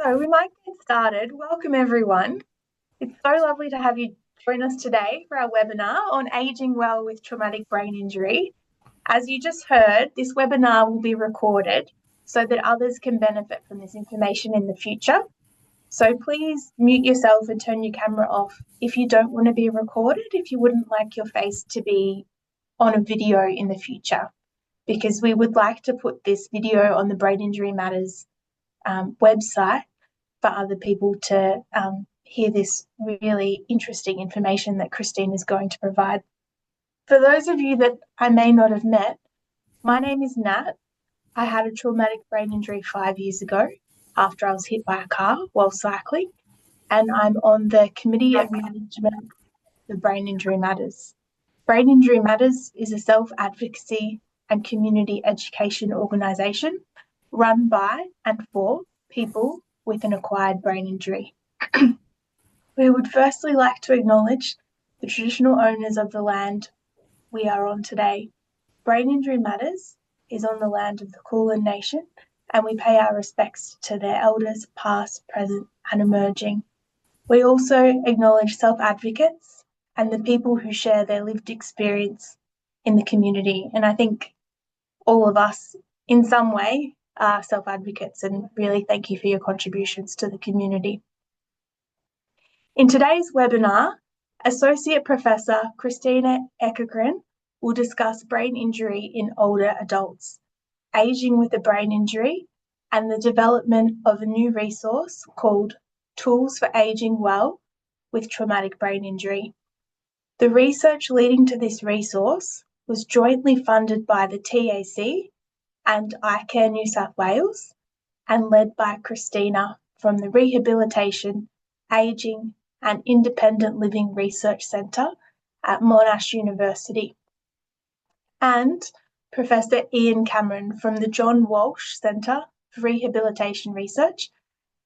So we might get started. Welcome, everyone. It's so lovely to have you join us today for our webinar on aging well with traumatic brain injury. As you just heard, this webinar will be recorded so that others can benefit from this information in the future. So please mute yourself and turn your camera off if you don't want to be recorded, if you wouldn't like your face to be on a video in the future, because we would like to put this video on the Brain Injury Matters website for other people to hear this really interesting information that Christine is going to provide. For those of you that I may not have met, my name is Nat. I had a traumatic brain injury 5 years ago after I was hit by a car while cycling, and I'm on the Committee of Management for Brain Injury Matters. Brain Injury Matters is a self-advocacy and community education organisation run by and for people with an acquired brain injury. We would firstly like to acknowledge the traditional owners of the land we are on today. Brain Injury Matters is on the land of the Kulin Nation, and we pay our respects to their elders, past, present, and emerging. We also acknowledge self-advocates and the people who share their lived experience in the community. And I think all of us, in some way, are self-advocates, and really thank you for your contributions to the community. In today's webinar, Associate Professor Christina Ekegren will discuss brain injury in older adults, aging with a brain injury, and the development of a new resource called Tools for Aging Well with Traumatic Brain Injury. The research leading to this resource was jointly funded by the TAC and iCare New South Wales and led by Christina from the Rehabilitation, Aging and Independent Living Research Centre at Monash University, and Professor Ian Cameron from the John Walsh Centre for Rehabilitation Research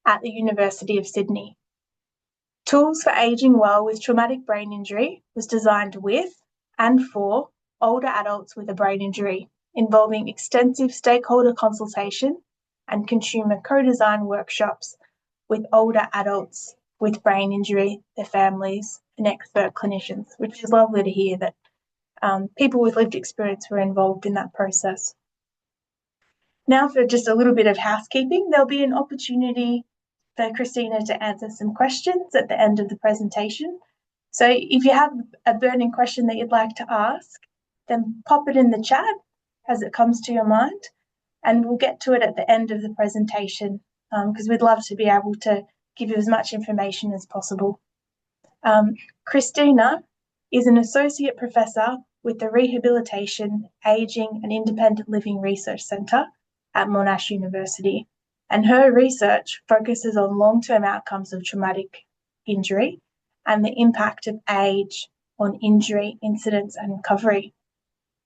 at the University of Sydney. Tools for Aging Well with Traumatic Brain Injury was designed with and for older adults with a brain injury, involving extensive stakeholder consultation and consumer co-design workshops with older adults with brain injury, their families, and expert clinicians, which is lovely to hear that people with lived experience were involved in that process. Now for just a little bit of housekeeping, there'll be an opportunity for Christina to answer some questions at the end of the presentation. So if you have a burning question that you'd like to ask, then pop it in the chat as it comes to your mind, and we'll get to it at the end of the presentation because we'd love to be able to give you as much information as possible. Christina is an associate professor with the Rehabilitation, Aging and Independent Living Research Centre at Monash University, and her research focuses on long-term outcomes of traumatic injury and the impact of age on injury, incidence and recovery.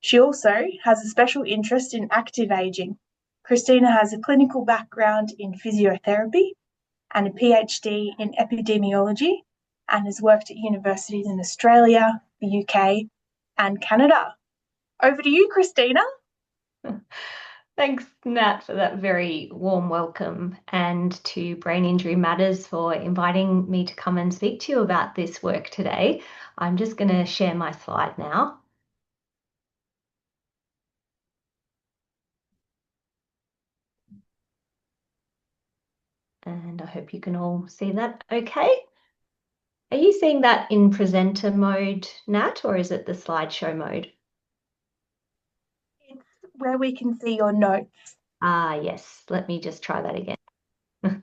She also has a special interest in active aging. Christina has a clinical background in physiotherapy and a PhD in epidemiology, and has worked at universities in Australia, the UK, and Canada. Over to you, Christina. Thanks, Nat, for that very warm welcome, and to Brain Injury Matters for inviting me to come and speak to you about this work today. I'm just going to share my slide now. And I hope you can all see that okay. Are you seeing that in presenter mode, Nat, or is it the slideshow mode? It's where we can see your notes. Ah, yes. Let me just try that again.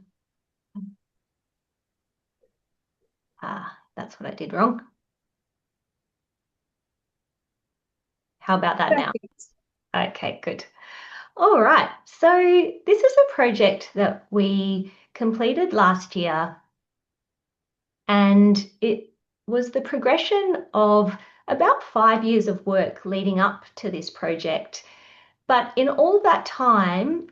That's what I did wrong. How about that now? Okay, good. All right. So this is a project that we completed last year, and it was the progression of about 5 years of work leading up to this project. But in all that time,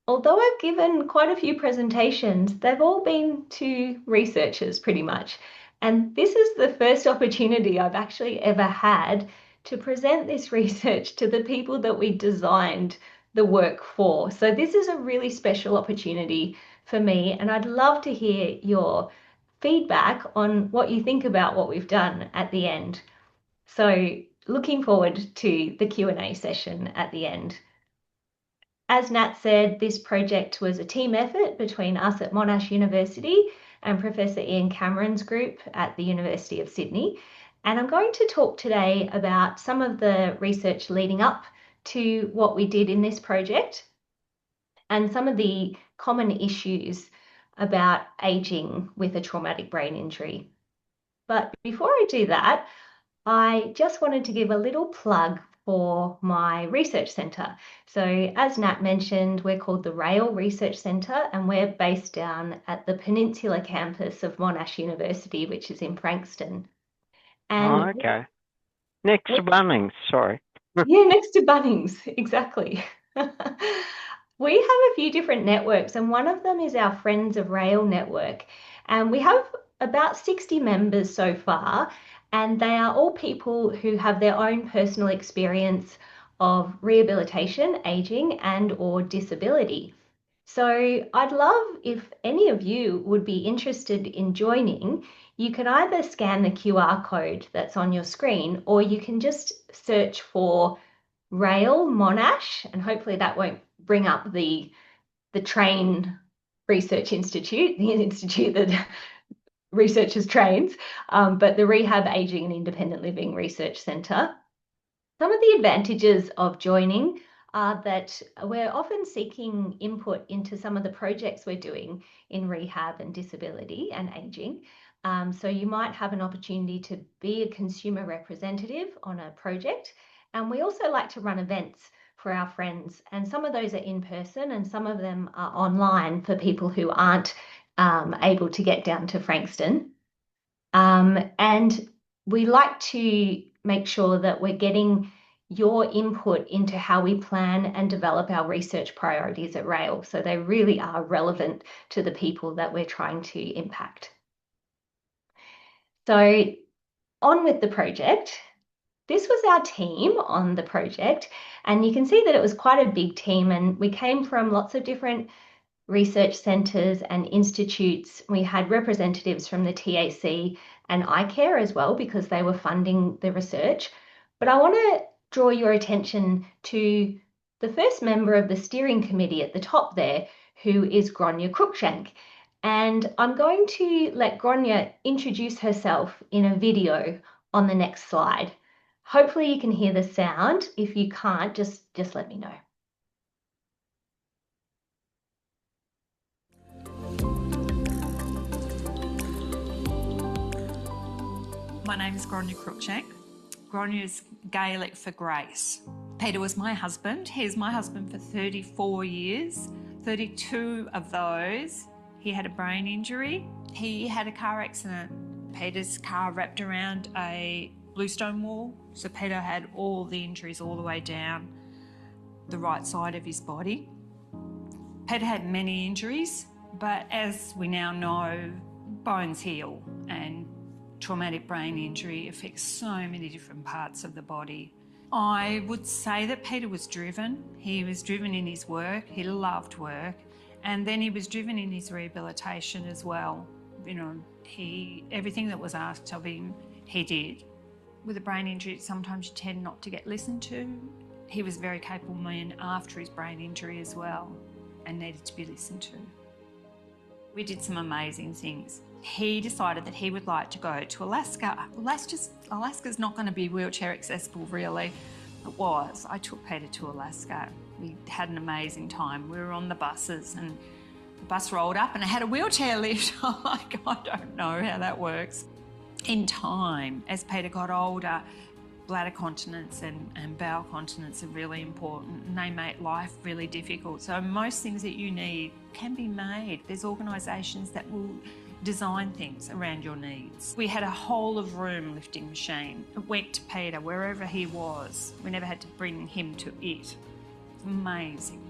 although I've given quite a few presentations, they've all been to researchers pretty much. And this is the first opportunity I've actually ever had to present this research to the people that we designed the work for. So this is a really special opportunity for me, and I'd love to hear your feedback on what you think about what we've done at the end. So looking forward to the Q&A session at the end. As Nat said, this project was a team effort between us at Monash University and Professor Ian Cameron's group at the University of Sydney. And I'm going to talk today about some of the research leading up to what we did in this project and some of the common issues about aging with a traumatic brain injury. But before I do that, I just wanted to give a little plug for my research centre. So as Nat mentioned, we're called the Rail Research Centre, and we're based down at the Peninsula campus of Monash University, which is in Frankston. And okay. Next to Bunnings, sorry. yeah, next to Bunnings, exactly. We have a few different networks, and one of them is our Friends of Rail network. And we have about 60 members so far, and they are all people who have their own personal experience of rehabilitation, aging, and or disability. So I'd love if any of you would be interested in joining. You can either scan the QR code that's on your screen, or you can just search for Rail Monash, and hopefully that won't bring up the Train Research Institute, the institute that researchers trains, but the Rehab, Aging and Independent Living Research Centre. Some of the advantages of joining are that we're often seeking input into some of the projects we're doing in rehab and disability and aging. So you might have an opportunity to be a consumer representative on a project. And we also like to run events for our friends, and some of those are in person and some of them are online for people who aren't able to get down to Frankston. And we like to make sure that we're getting your input into how we plan and develop our research priorities at Rail. So they really are relevant to the people that we're trying to impact. So on with the project. This was our team on the project, and you can see that it was quite a big team, and we came from lots of different research centres and institutes. We had representatives from the TAC and iCare as well, because they were funding the research. But I want to draw your attention to the first member of the steering committee at the top there, who is Gronya Cruikshank. And I'm going to let Gronya introduce herself in a video on the next slide. Hopefully you can hear the sound. If you can't, just let me know. My name is Gronya Cruikshank. Gronya is Gaelic for grace. Peter was my husband. He was my husband for 34 years. 32 of those, he had a brain injury. He had a car accident. Peter's car wrapped around a bluestone wall. So Peter had all the injuries all the way down the right side of his body. Peter had many injuries, but as we now know, bones heal, and traumatic brain injury affects so many different parts of the body. I would say that Peter was driven. He was driven in his work. He loved work. And then he was driven in his rehabilitation as well. You know, everything that was asked of him, he did. With a brain injury, sometimes you tend not to get listened to. He was a very capable man after his brain injury as well, and needed to be listened to. We did some amazing things. He decided that he would like to go to Alaska. Alaska's not going to be wheelchair accessible, really. It was. I took Peter to Alaska. We had an amazing time. We were on the buses, and the bus rolled up and it had a wheelchair lift. I don't know how that works. In time, as Peter got older, bladder continence and bowel continence are really important, and they make life really difficult. So most things that you need can be made. There's organisations that will design things around your needs. We had a whole of room lifting machine. It went to Peter wherever he was. We never had to bring him to it. It's amazing.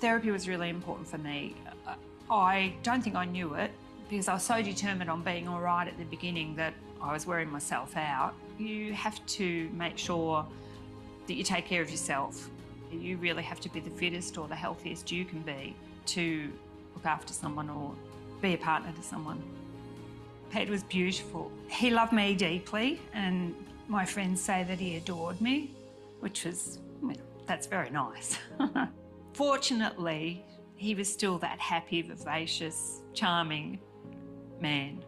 Therapy was really important for me. I don't think I knew it, because I was so determined on being all right at the beginning that I was wearing myself out. You have to make sure that you take care of yourself. You really have to be the fittest or the healthiest you can be to look after someone or be a partner to someone. Peter was beautiful. He loved me deeply, and my friends say that he adored me, which was, well, that's very nice. Fortunately, he was still that happy, vivacious, charming man.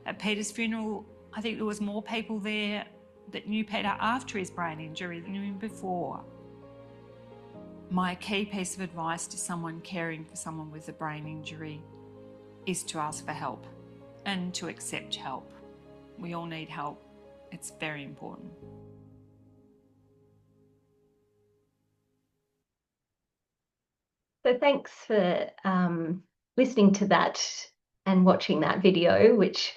At Peter's funeral, I think there was more people there that knew Peter after his brain injury than knew him before. My key piece of advice to someone caring for someone with a brain injury is to ask for help and to accept help. We all need help. It's very important. So thanks for listening to that and watching that video, which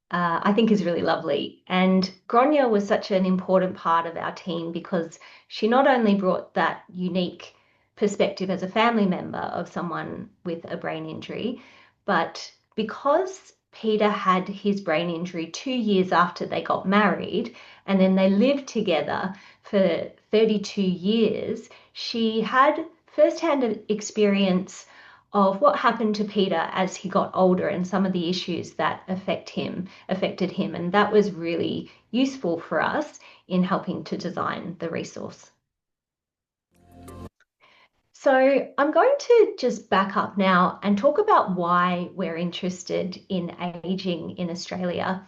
I think is really lovely. And Gronya was such an important part of our team because she not only brought that unique perspective as a family member of someone with a brain injury, but because Peter had his brain injury 2 years after they got married, and then they lived together for 32 years, she had first-hand experience of what happened to Peter as he got older and some of the issues that affected him. And that was really useful for us in helping to design the resource. So I'm going to just back up now and talk about why we're interested in aging in Australia.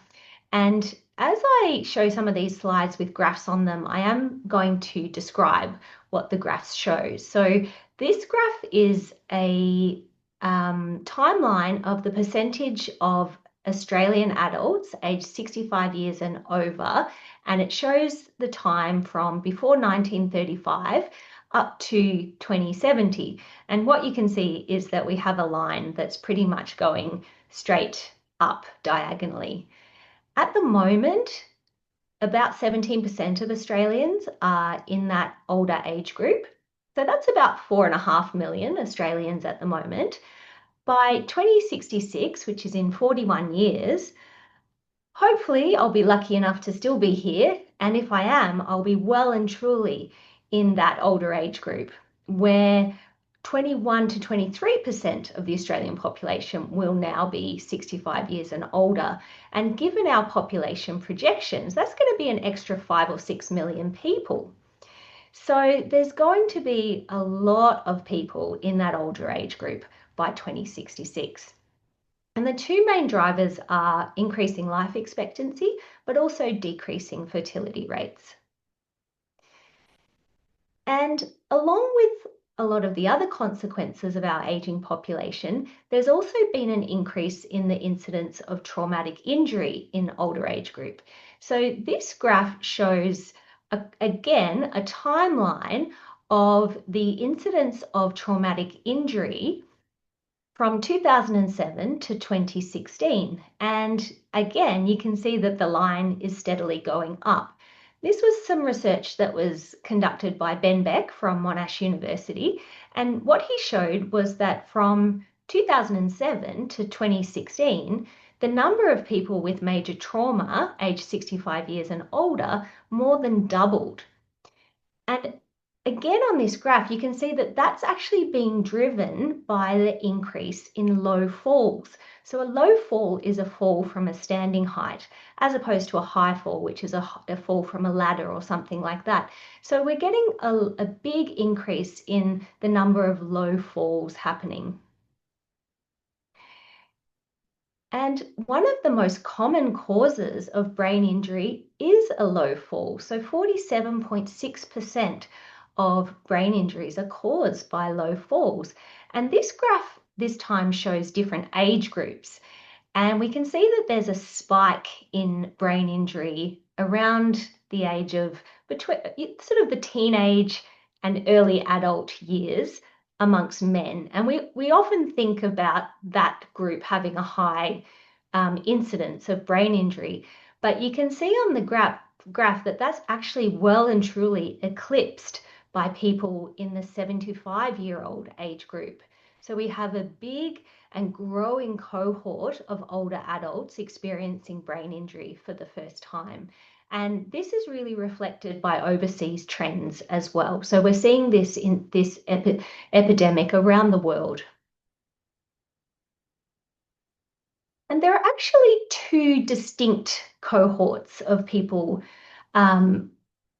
And as I show some of these slides with graphs on them, I am going to describe what the graphs show. So this graph is a timeline of the percentage of Australian adults aged 65 years and over, and it shows the time from before 1935 up to 2070. And what you can see is that we have a line that's pretty much going straight up diagonally. At the moment, about 17% of Australians are in that older age group. So that's about 4.5 million Australians at the moment. By 2066, which is in 41 years, hopefully I'll be lucky enough to still be here. And if I am, I'll be well and truly in that older age group where 21 to 23% of the Australian population will now be 65 years and older. And given our population projections, that's going to be an extra 5 or 6 million people. So there's going to be a lot of people in that older age group by 2066. And the two main drivers are increasing life expectancy, but also decreasing fertility rates. And along with a lot of the other consequences of our aging population, there's also been an increase in the incidence of traumatic injury in older age group. So this graph shows, again, a timeline of the incidence of traumatic injury from 2007 to 2016. And again, you can see that the line is steadily going up. This was some research that was conducted by Ben Beck from Monash University. And what he showed was that from 2007 to 2016, the number of people with major trauma, aged 65 years and older, more than doubled. And again, on this graph, you can see that that's actually being driven by the increase in low falls. So a low fall is a fall from a standing height, as opposed to a high fall, which is a fall from a ladder or something like that. So we're getting a big increase in the number of low falls happening. And one of the most common causes of brain injury is a low fall. So 47.6% of brain injuries are caused by low falls. And this graph this time shows different age groups. And we can see that there's a spike in brain injury around the age of between sort of the teenage and early adult years amongst men. And we often think about that group having a high incidence of brain injury, but you can see on the graph that that's actually well and truly eclipsed by people in the 75-year-old age group. So we have a big and growing cohort of older adults experiencing brain injury for the first time. And this is really reflected by overseas trends as well. So we're seeing this in this epidemic around the world. And there are actually two distinct cohorts of people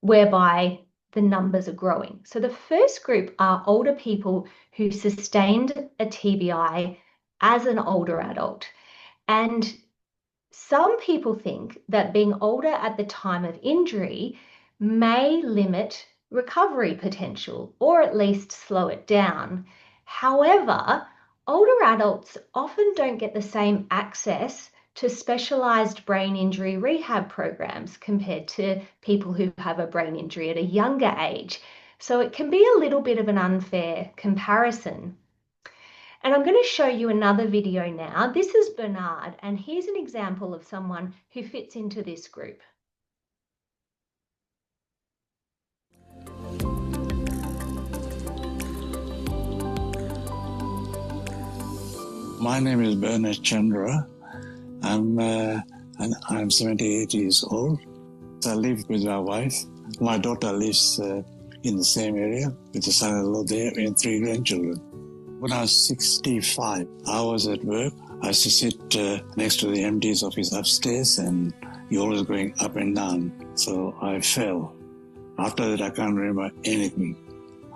whereby the numbers are growing. So the first group are older people who sustained a TBI as an older adult. And some people think that being older at the time of injury may limit recovery potential or at least slow it down. However, older adults often don't get the same access to specialised brain injury rehab programs compared to people who have a brain injury at a younger age. So it can be a little bit of an unfair comparison. And I'm going to show you another video now. This is Bernard, and here's an example of someone who fits into this group. My name is Bernard Chandra. I'm 78 years old. I live with my wife. My daughter lives in the same area with the son-in-law there and 3 grandchildren. When I was 65, I was at work. I used to sit next to the MD's office upstairs, and he always going up and down. So I fell. After that, I can't remember anything.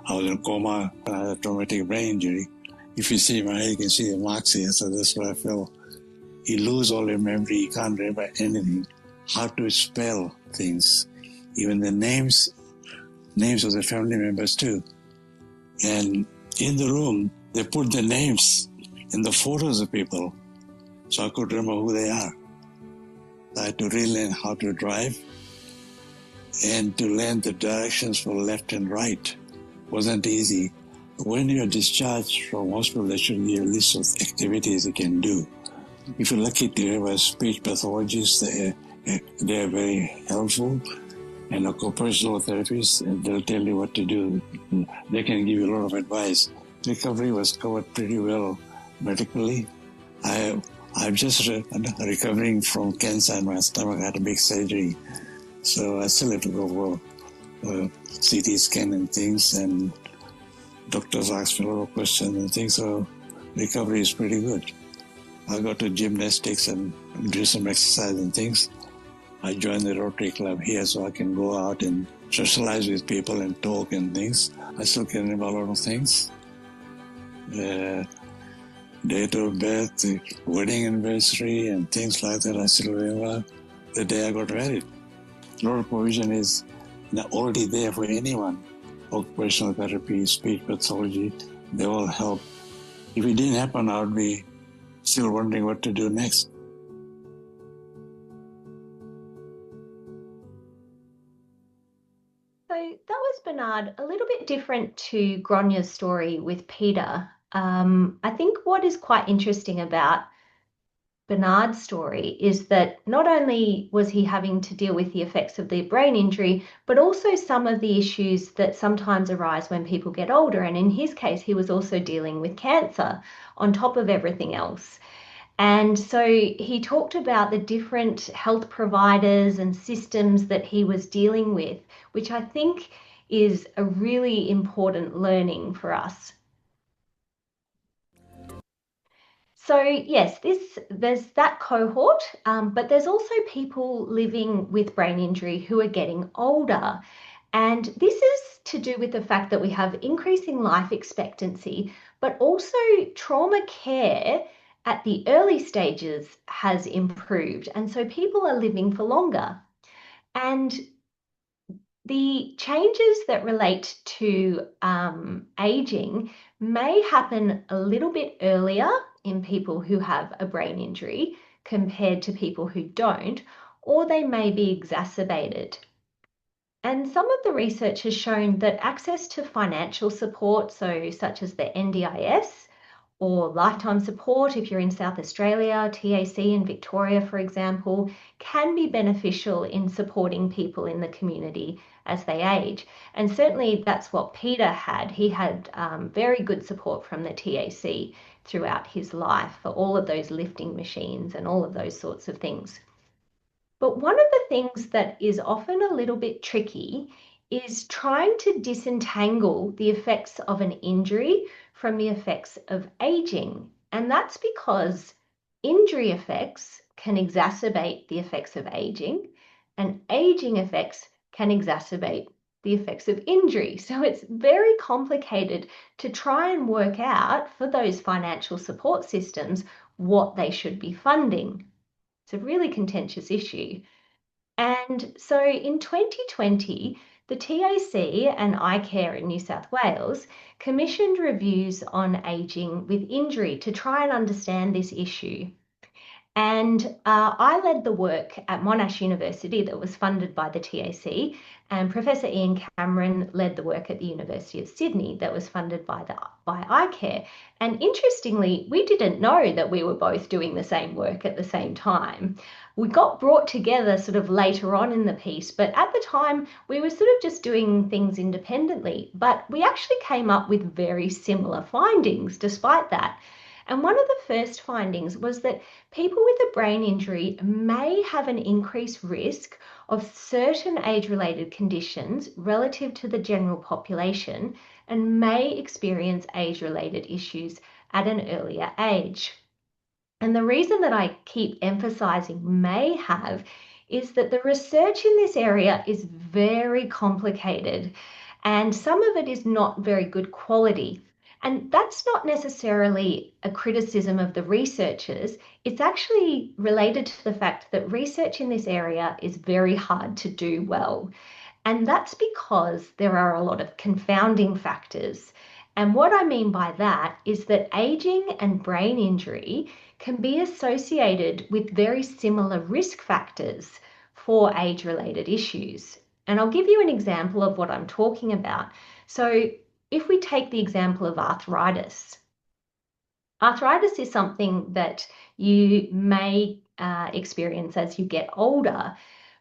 I was in a coma. I had a traumatic brain injury. If you see my head, you can see the marks here. So that's where I fell. You lose all your memory. You can't remember anything. How to spell things. Even the names of the family members too. And in the room, they put the names in the photos of people, so I could remember who they are. I had to relearn how to drive and to learn the directions for left and right. Wasn't easy. When you're discharged from hospital, they should give you a list of activities you can do. If you're lucky to have a speech pathologist, they're very helpful. And occupational therapists, they'll tell you what to do. They can give you a lot of advice. Recovery was covered pretty well medically. I'm just recovering from cancer in my stomach. I had a big surgery. So I still have to go for CT scan and things, and doctors ask me a lot of questions and things, so recovery is pretty good. I go to gymnastics and do some exercise and things. I joined the Rotary Club here so I can go out and socialize with people and talk and things. I still can remember a lot of things. Date of birth, the wedding anniversary and things like that. I still remember the day I got married. A lot of provision is already there for anyone. Occupational therapy, speech pathology, they all help. If it didn't happen, I would be still wondering what to do next. So that was Bernard, a little bit different to Gronya's story with Peter. I think what is quite interesting about Bernard's story is that not only was he having to deal with the effects of the brain injury, but also some of the issues that sometimes arise when people get older. And in his case, he was also dealing with cancer on top of everything else. And so he talked about the different health providers and systems that he was dealing with, which I think is a really important learning for us. So yes, there's that cohort, but there's also people living with brain injury who are getting older. And this is to do with the fact that we have increasing life expectancy, but also trauma care at the early stages has improved. And so people are living for longer. And the changes that relate to aging may happen a little bit earlier in people who have a brain injury compared to people who don't, or they may be exacerbated. And some of the research has shown that access to financial support, so such as the NDIS or lifetime support if you're in South Australia, TAC in Victoria, for example, can be beneficial in supporting people in the community as they age. And certainly that's what Peter had. He had very good support from the TAC throughout his life for all of those lifting machines and all of those sorts of things. But one of the things that is often a little bit tricky is trying to disentangle the effects of an injury from the effects of aging. And that's because injury effects can exacerbate the effects of aging, and aging effects can exacerbate the effects of injury. So it's very complicated to try and work out for those financial support systems what they should be funding. It's a really contentious issue. And so in 2020, the TAC and iCare in New South Wales commissioned reviews on ageing with injury to try and understand this issue. And I led the work at Monash University that was funded by the TAC, and Professor Ian Cameron led the work at the University of Sydney that was funded by iCare. And interestingly, we didn't know that we were both doing the same work at the same time. We got brought together sort of later on in the piece, but at the time we were sort of just doing things independently. But we actually came up with very similar findings despite that. And one of the first findings was that people with a brain injury may have an increased risk of certain age-related conditions relative to the general population and may experience age-related issues at an earlier age. And the reason that I keep emphasizing may have is that the research in this area is very complicated and some of it is not very good quality. And that's not necessarily a criticism of the researchers. It's actually related to the fact that research in this area is very hard to do well. And that's because there are a lot of confounding factors. And what I mean by that is that aging and brain injury can be associated with very similar risk factors for age-related issues. And I'll give you an example of what I'm talking about. So if we take the example of arthritis, arthritis is something that you may experience as you get older.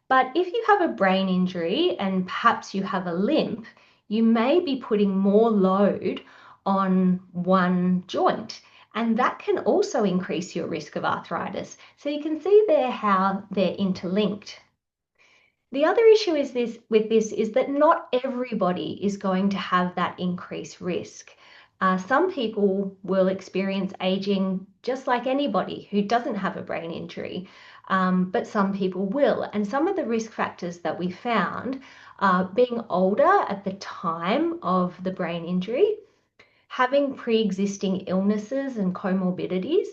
But if you have a brain injury and perhaps you have a limp, you may be putting more load on one joint. And that can also increase your risk of arthritis. So you can see there how they're interlinked. The other issue is with this is that not everybody is going to have that increased risk. Some people will experience aging just like anybody who doesn't have a brain injury, but some people will. And some of the risk factors that we found are being older at the time of the brain injury, having pre-existing illnesses and comorbidities,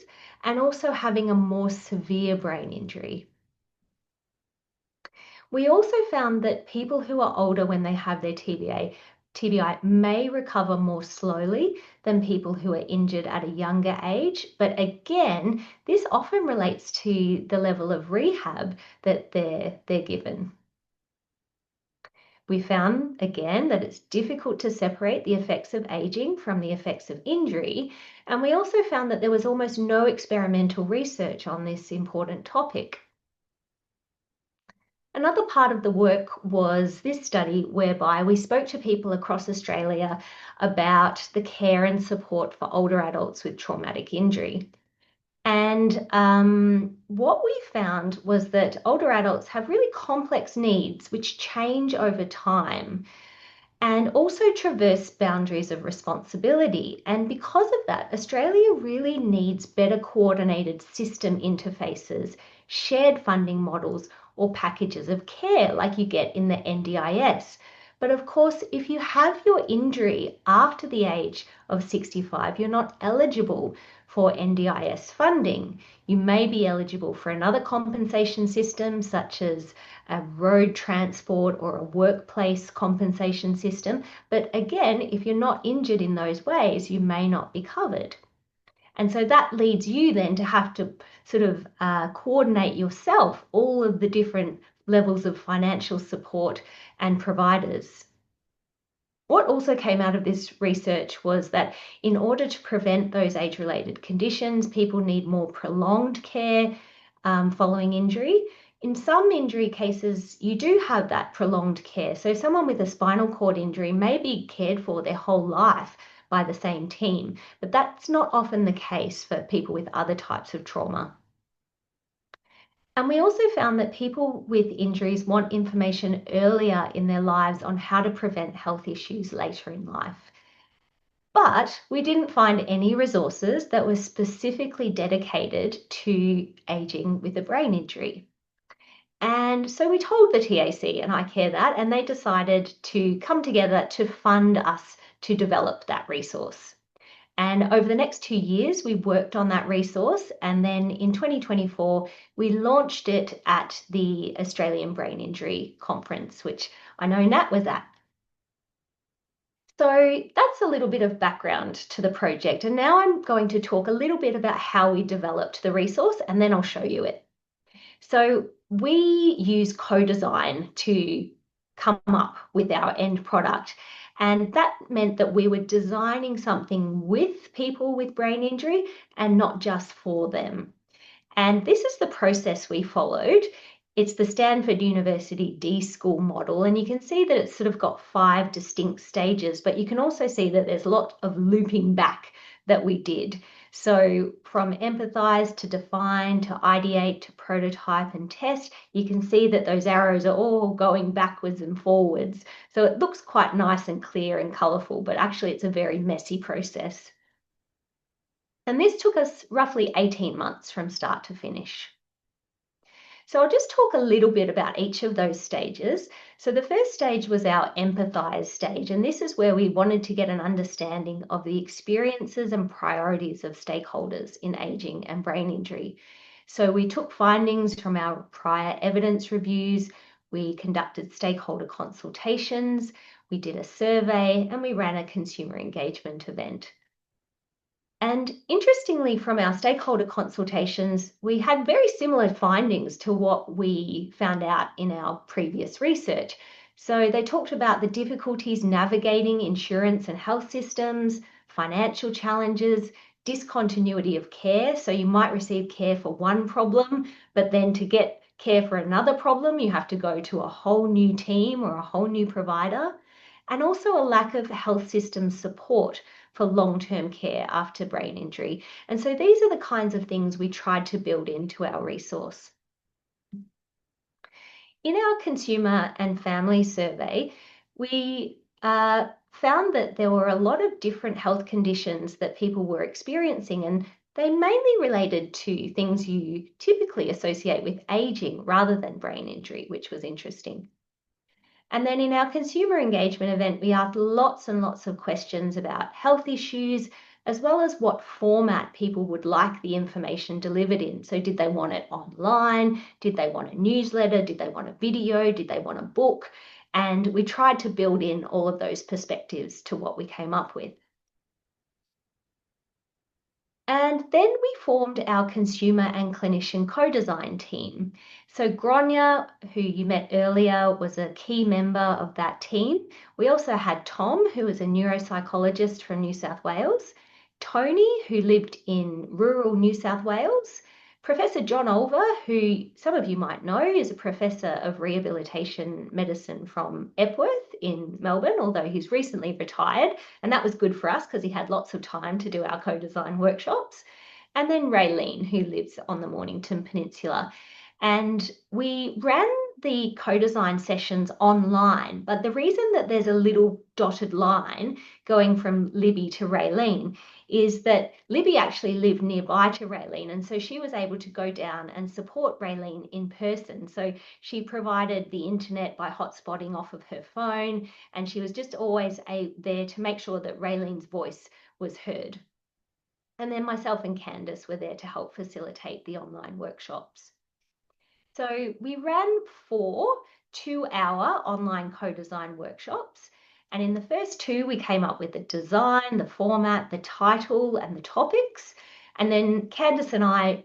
and also having a more severe brain injury. We also found that people who are older when they have their TBI may recover more slowly than people who are injured at a younger age. But again, this often relates to the level of rehab that they're given. We found again that it's difficult to separate the effects of aging from the effects of injury. And we also found that there was almost no experimental research on this important topic. Another part of the work was this study whereby we spoke to people across Australia about the care and support for older adults with traumatic injury. And what we found was that older adults have really complex needs which change over time and also traverse boundaries of responsibility. And because of that, Australia really needs better coordinated system interfaces, shared funding models, or packages of care like you get in the NDIS. But of course, if you have your injury after the age of 65, you're not eligible for NDIS funding. You may be eligible for another compensation system such as a road transport or a workplace compensation system. But again, if you're not injured in those ways, you may not be covered. And so that leads you then to have to sort of coordinate yourself all of the different levels of financial support and providers. What also came out of this research was that in order to prevent those age-related conditions, people need more prolonged care following injury. In some injury cases, you do have that prolonged care. So someone with a spinal cord injury may be cared for their whole life by the same team, but that's not often the case for people with other types of trauma. And we also found that people with injuries want information earlier in their lives on how to prevent health issues later in life. But we didn't find any resources that were specifically dedicated to aging with a brain injury. And so we told the TAC and iCare that, and they decided to come together to fund us to develop that resource. And over the next 2 years, we worked on that resource. And then in 2024, we launched it at the Australian Brain Injury Conference, which I know Nat was at. So that's a little bit of background to the project. And now I'm going to talk a little bit about how we developed the resource, and then I'll show you it. So we use co-design to come up with our end product. And that meant that we were designing something with people with brain injury and not just for them. And this is the process we followed. It's the Stanford University D-School model, and you can see that it's sort of got 5 distinct stages, but you can also see that there's a lot of looping back that we did. So from empathize to define to ideate to prototype and test, you can see that those arrows are all going backwards and forwards. So it looks quite nice and clear and colourful, but actually it's a very messy process. And this took us roughly 18 months from start to finish. So I'll just talk a little bit about each of those stages. So the first stage was our empathize stage, and this is where we wanted to get an understanding of the experiences and priorities of stakeholders in aging and brain injury. So we took findings from our prior evidence reviews, we conducted stakeholder consultations, we did a survey, and we ran a consumer engagement event. And interestingly, from our stakeholder consultations, we had very similar findings to what we found out in our previous research. So they talked about the difficulties navigating insurance and health systems, financial challenges, discontinuity of care. So you might receive care for one problem, but then to get care for another problem, you have to go to a whole new team or a whole new provider. And also a lack of health system support for long-term care after brain injury. And so these are the kinds of things we tried to build into our resource. In our consumer and family survey, we found that there were a lot of different health conditions that people were experiencing, and they mainly related to things you typically associate with aging rather than brain injury, which was interesting. And then in our consumer engagement event, we asked lots and lots of questions about health issues, as well as what format people would like the information delivered in. So did they want it online? Did they want a newsletter? Did they want a video? Did they want a book? And we tried to build in all of those perspectives to what we came up with. And then we formed our consumer and clinician co-design team. So Gronya, who you met earlier, was a key member of that team. We also had Tom, who was a neuropsychologist from New South Wales, Tony, who lived in rural New South Wales, Professor John Olver, who some of you might know is a professor of rehabilitation medicine from Epworth in Melbourne, although he's recently retired, and that was good for us because he had lots of time to do our co-design workshops. And then Raylene, who lives on the Mornington Peninsula. And we ran the co-design sessions online, but the reason that there's a little dotted line going from Libby to Raylene is that Libby actually lived nearby to Raylene, and so she was able to go down and support Raylene in person. So she provided the internet by hotspotting off of her phone, and she was just always there to make sure that Raylene's voice was heard. And then myself and Candice were there to help facilitate the online workshops. So we ran 4 2-hour online co-design workshops. And in the first 2, we came up with the design, the format, the title, and the topics. And then Candice and I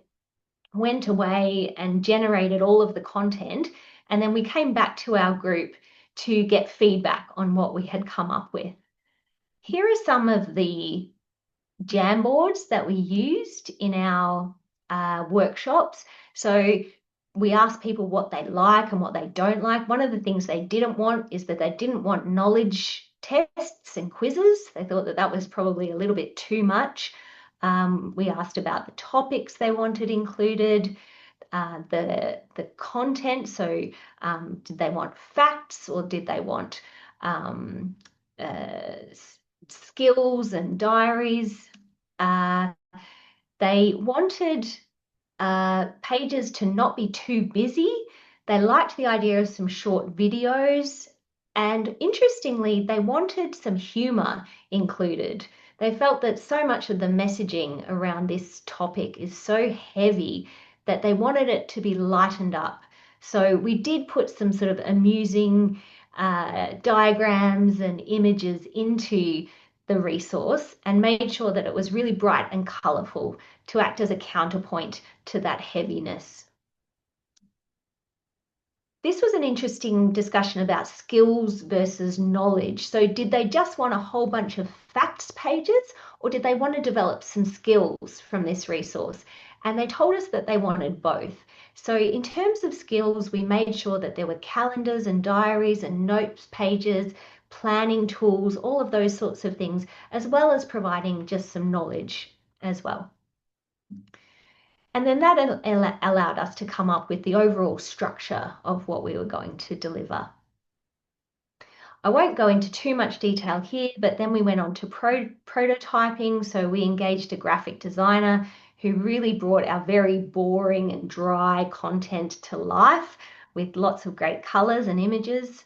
went away and generated all of the content. And then we came back to our group to get feedback on what we had come up with. Here are some of the Jamboards that we used in our workshops. So we asked people what they like and what they don't like. One of the things they didn't want is that they didn't want knowledge tests and quizzes. They thought that that was probably a little bit too much. We asked about the topics they wanted included. the content. So did they want facts, or did they want skills and diaries? They wanted pages to not be too busy. They liked the idea of some short videos, and interestingly, they wanted some humor included. They felt that so much of the messaging around this topic is so heavy that they wanted it to be lightened up. So we did put some sort of amusing diagrams and images into the resource and made sure that it was really bright and colourful to act as a counterpoint to that heaviness. This was an interesting discussion about skills versus knowledge. So did they just want a whole bunch of facts pages, or did they want to develop some skills from this resource? And they told us that they wanted both. So in terms of skills, we made sure that there were calendars and diaries and notes pages, planning tools, all of those sorts of things, as well as providing just some knowledge as well. And then that allowed us to come up with the overall structure of what we were going to deliver. I won't go into too much detail here, but then we went on to prototyping. So we engaged a graphic designer who really brought our very boring and dry content to life with lots of great colors and images.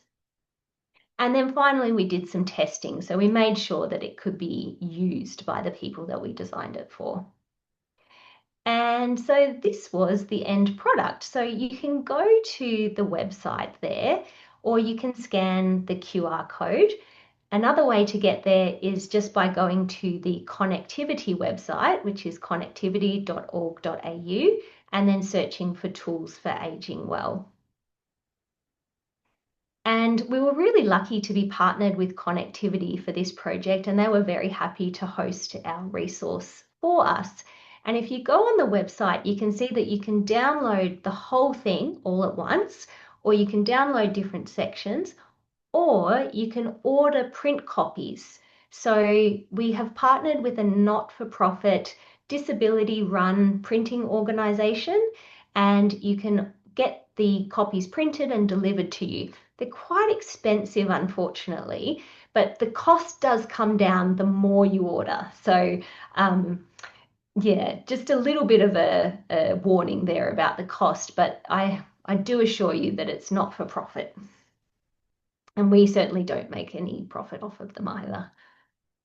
And then finally, we did some testing. So we made sure that it could be used by the people that we designed it for. And so this was the end product. So you can go to the website there, or you can scan the QR code. Another way to get there is just by going to the connectivity website, which is connectivity.org.au, and then searching for tools for aging well. And we were really lucky to be partnered with Connectivity for this project, and they were very happy to host our resource for us. And if you go on the website, you can see that you can download the whole thing all at once, or you can download different sections, or you can order print copies. So we have partnered with a not-for-profit disability-run printing organisation, and you can get the copies printed and delivered to you. They're quite expensive, unfortunately, but the cost does come down the more you order. So yeah, just a little bit of a warning there about the cost, but I do assure you that it's not for profit. And we certainly don't make any profit off of them either.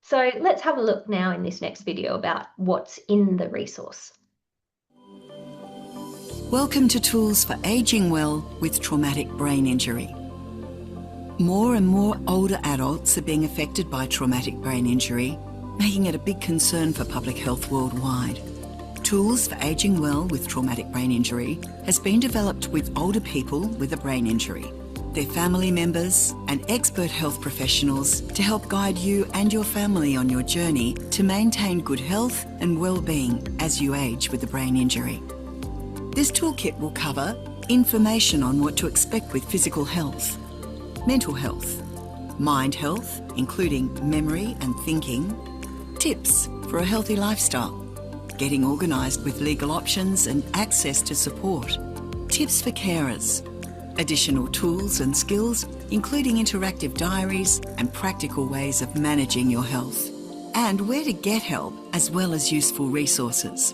So let's have a look now in this next video about what's in the resource. Welcome to Tools for Aging Well with Traumatic Brain Injury. More and more older adults are being affected by traumatic brain injury, making it a big concern for public health worldwide. Tools for Aging Well with Traumatic Brain Injury has been developed with older people with a brain injury, their family members and expert health professionals to help guide you and your family on your journey to maintain good health and well-being as you age with a brain injury. This toolkit will cover information on what to expect with physical health, mental health, mind health, including memory and thinking, tips for a healthy lifestyle, getting organised with legal options and access to support, tips for carers, additional tools and skills, including interactive diaries and practical ways of managing your health, and where to get help as well as useful resources.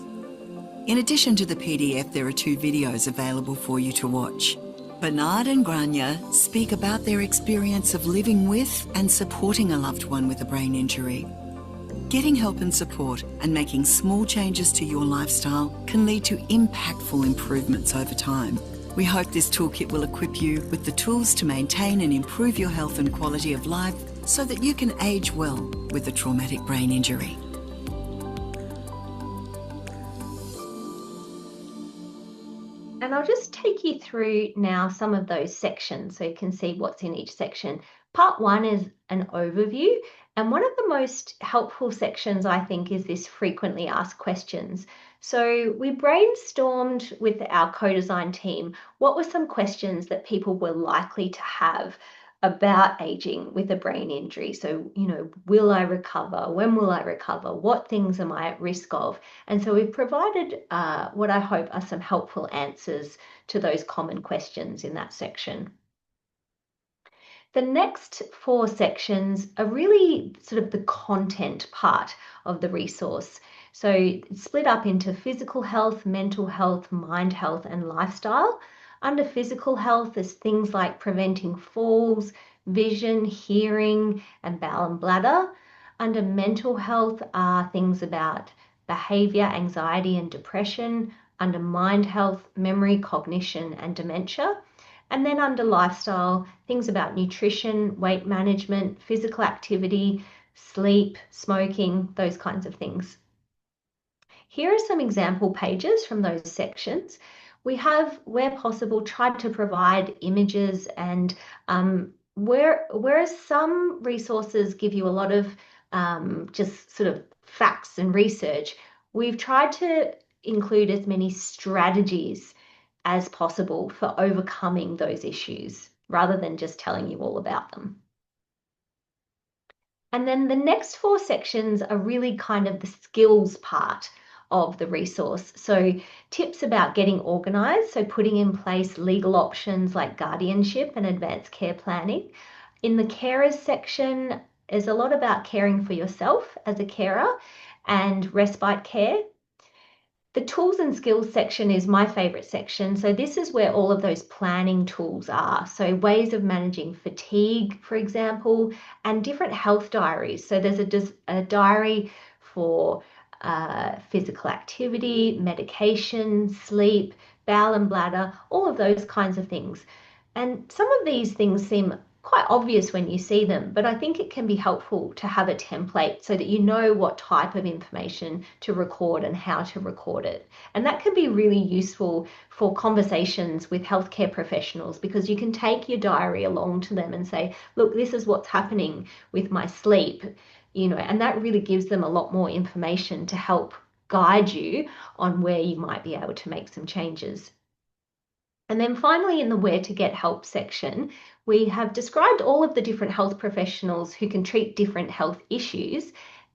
In addition to the PDF, there are 2 videos available for you to watch. Bernard and Grania speak about their experience of living with and supporting a loved one with a brain injury. Getting help and support and making small changes to your lifestyle can lead to impactful improvements over time. We hope this toolkit will equip you with the tools to maintain and improve your health and quality of life so that you can age well with a traumatic brain injury. And I'll just take you through now some of those sections so you can see what's in each section. Part 1 is an overview, and one of the most helpful sections, I think, is this frequently asked questions. So we brainstormed with our co-design team what were some questions that people were likely to have about aging with a brain injury. So, will I recover? When will I recover? What things am I at risk of? And so we've provided what I hope are some helpful answers to those common questions in that section. The next 4 sections are really sort of the content part of the resource. So it's split up into physical health, mental health, mind health, and lifestyle. Under physical health, there's things like preventing falls, vision, hearing, and bowel and bladder. Under mental health are things about behavior, anxiety, and depression. Under mind health, memory, cognition, and dementia. And then under lifestyle, things about nutrition, weight management, physical activity, sleep, smoking, those kinds of things. Here are some example pages from those sections. We have, where possible, tried to provide images, and whereas some resources give you a lot of just sort of facts and research, we've tried to include as many strategies as possible for overcoming those issues, rather than just telling you all about them. And then the next 4 sections are really kind of the skills part of the resource. So tips about getting organised, so putting in place legal options like guardianship and advanced care planning. In the carers section, there's a lot about caring for yourself as a carer and respite care. The tools and skills section is my favourite section. So this is where all of those planning tools are. So ways of managing fatigue, for example, and different health diaries. So there's a diary for physical activity, medication, sleep, bowel and bladder, all of those kinds of things. And some of these things seem quite obvious when you see them, but I think it can be helpful to have a template so that you know what type of information to record and how to record it. And that can be really useful for conversations with healthcare professionals, because you can take your diary along to them and say, look, this is what's happening with my sleep, and that really gives them a lot more information to help guide you on where you might be able to make some changes. And then finally, in the Where to Get Help section, we have described all of the different health professionals who can treat different health issues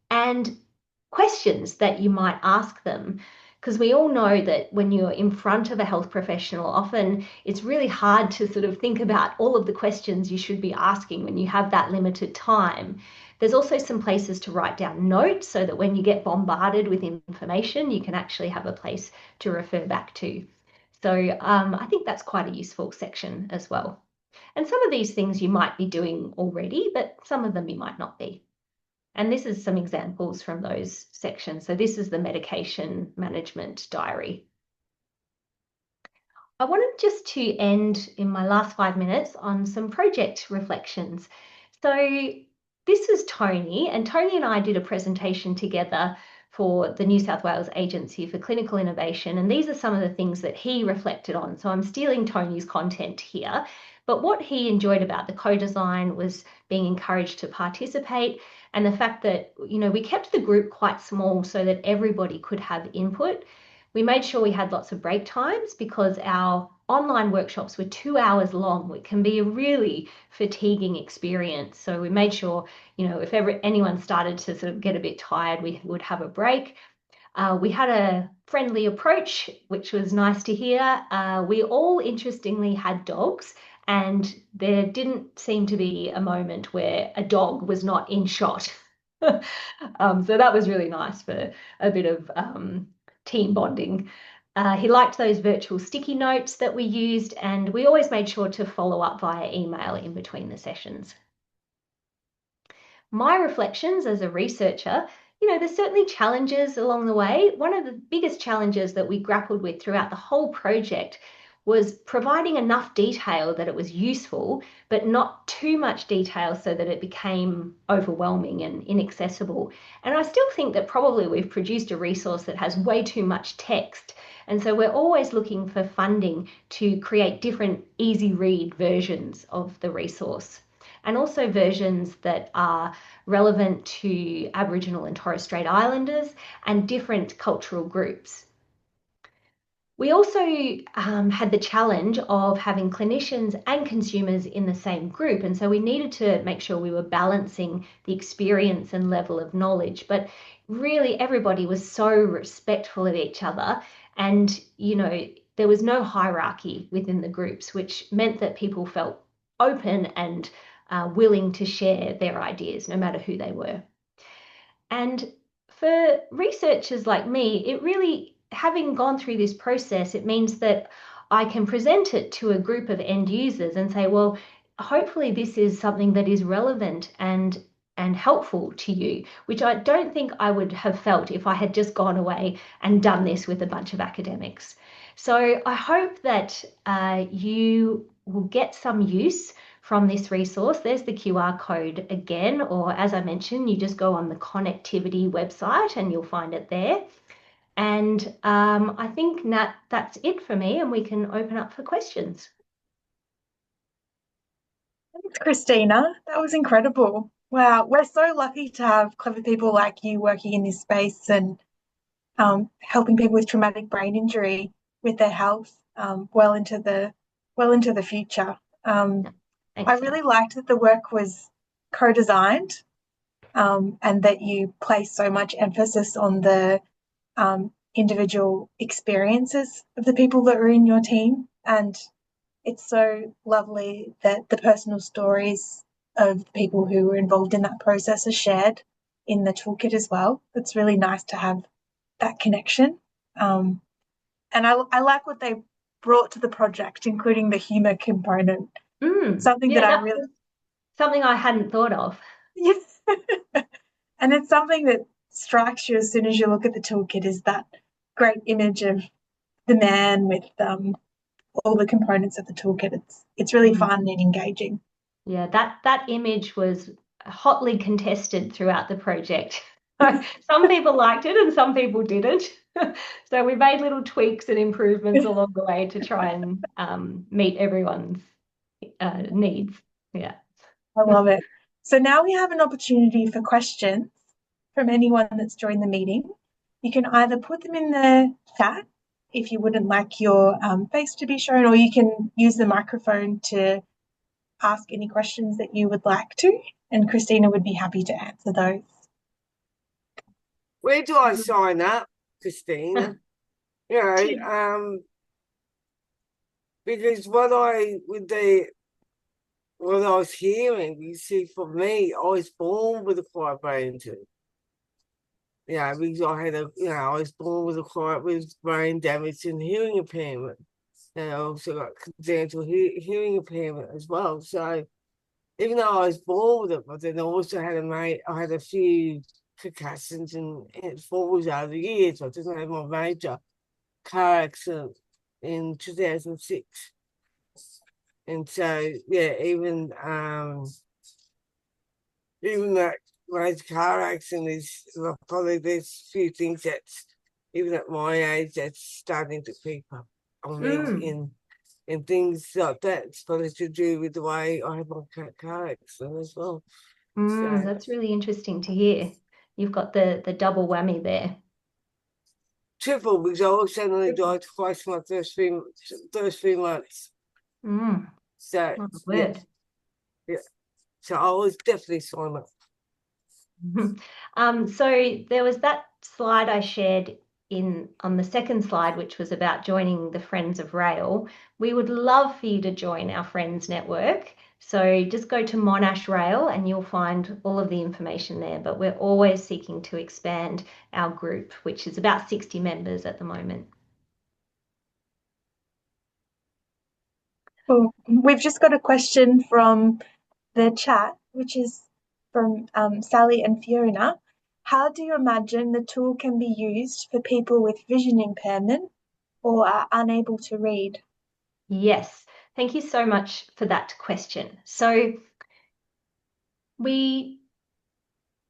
and questions that you might ask them. Because we all know that when you're in front of a health professional, often it's really hard to sort of think about all of the questions you should be asking when you have that limited time. There's also some places to write down notes so that when you get bombarded with information, you can actually have a place to refer back to. So I think that's quite a useful section as well. And some of these things you might be doing already, but some of them you might not be. And this is some examples from those sections. So this is the medication management diary. I wanted just to end in my last 5 minutes on some project reflections. So this is Tony, and Tony and I did a presentation together for the New South Wales Agency for Clinical Innovation, and these are some of the things that he reflected on. So I'm stealing Tony's content here, but what he enjoyed about the co-design was being encouraged to participate, and the fact that, we kept the group quite small so that everybody could have input. We made sure we had lots of break times because our online workshops were 2 hours long. It can be a really fatiguing experience. So we made sure, if ever anyone started to sort of get a bit tired, we would have a break. We had a friendly approach, which was nice to hear. We all interestingly had dogs, and there didn't seem to be a moment where a dog was not in shot. So that was really nice for a bit of team bonding. He liked those virtual sticky notes that we used, and we always made sure to follow up via email in between the sessions. My reflections as a researcher, there's certainly challenges along the way. One of the biggest challenges that we grappled with throughout the whole project was providing enough detail that it was useful, but not too much detail so that it became overwhelming and inaccessible. And I still think that probably we've produced a resource that has way too much text. And so we're always looking for funding to create different easy read versions of the resource, and also versions that are relevant to Aboriginal and Torres Strait Islanders and different cultural groups. We also had the challenge of having clinicians and consumers in the same group. And so we needed to make sure we were balancing the experience and level of knowledge. But really, everybody was so respectful of each other. And, you know, there was no hierarchy within the groups, which meant that people felt open and willing to share their ideas, no matter who they were. And for researchers like me, it really, having gone through this process, it means that I can present it to a group of end users and say, well, hopefully this is something that is relevant and helpful to you, which I don't think I would have felt if I had just gone away and done this with a bunch of academics. So I hope that you will get some use from this resource. There's the QR code again, or as I mentioned, you just go on the connectivity website and you'll find it there. And I think, Nat, that's it for me, and we can open up for questions. Thanks, Christina. That was incredible. Wow, we're so lucky to have clever people like you working in this space and helping people with traumatic brain injury with their health well into the future. I really liked that the work was co-designed and that you place so much emphasis on the individual experiences of the people that are in your team. And it's so lovely that the personal stories of the people who were involved in that process are shared in the toolkit as well. It's really nice to have that connection. And I like what they brought to the project, including the humour component. Something that I really... Something I hadn't thought of. Yes. And it's something that strikes you as soon as you look at the toolkit, is that great image of the man with all the components of the toolkit. It's really fun and engaging. Yeah, that image was hotly contested throughout the project. Some people liked it and some people didn't. So we made little tweaks and improvements along the way to try and meet everyone's needs. Yeah. I love it. So now we have an opportunity for questions from anyone that's joined the meeting. You can either put them in the chat if you wouldn't like your face to be shown, or you can use the microphone to ask any questions that you would like to, and Christina would be happy to answer those. Where do I sign up, Christina? Because what I was hearing, you see, for me, I was born with acquired brain injury. Yeah, because I was born with brain damage and hearing impairment. And I also got congenital hearing impairment as well. So even though I was born with it, but then I also had a few concussions and falls over the years. I just had my major car accident in 2006. And so, yeah, even that major car accident is probably, there's a few things that's, even at my age, that's starting to creep up on me in things like that. It's probably to do with the way I had my car accident as well. So, that's really interesting to hear. You've got the double whammy there. Triple, because I also nearly died twice in my first 3 months. So, yeah. So I was definitely signed up. So there was that slide I shared on the second slide, which was about joining the Friends of Rail. We would love for you to join our Friends Network. So just go to Monash Rail and you'll find all of the information there. But we're always seeking to expand our group, which is about 60 members at the moment. Well, we've just got a question from the chat, which is from Sally and Fiona. How do you imagine the tool can be used for people with vision impairment or are unable to read? Yes, thank you so much for that question. So we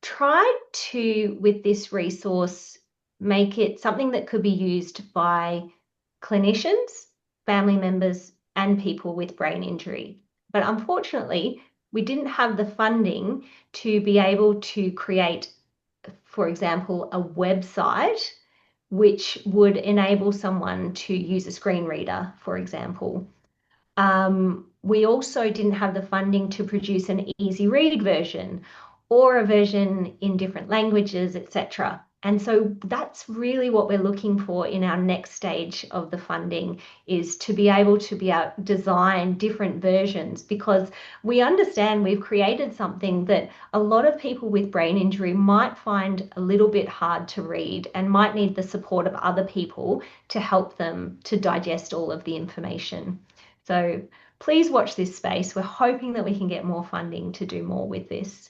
tried to, with this resource, make it something that could be used by clinicians, family members, and people with brain injury. But unfortunately, we didn't have the funding to be able to create, for example, a website which would enable someone to use a screen reader, for example. We also didn't have the funding to produce an easy read version or a version in different languages, etc. And so that's really what we're looking for in our next stage of the funding, is to be able to design different versions, because we understand we've created something that a lot of people with brain injury might find a little bit hard to read and might need the support of other people to help them to digest all of the information. So please watch this space. We're hoping that we can get more funding to do more with this.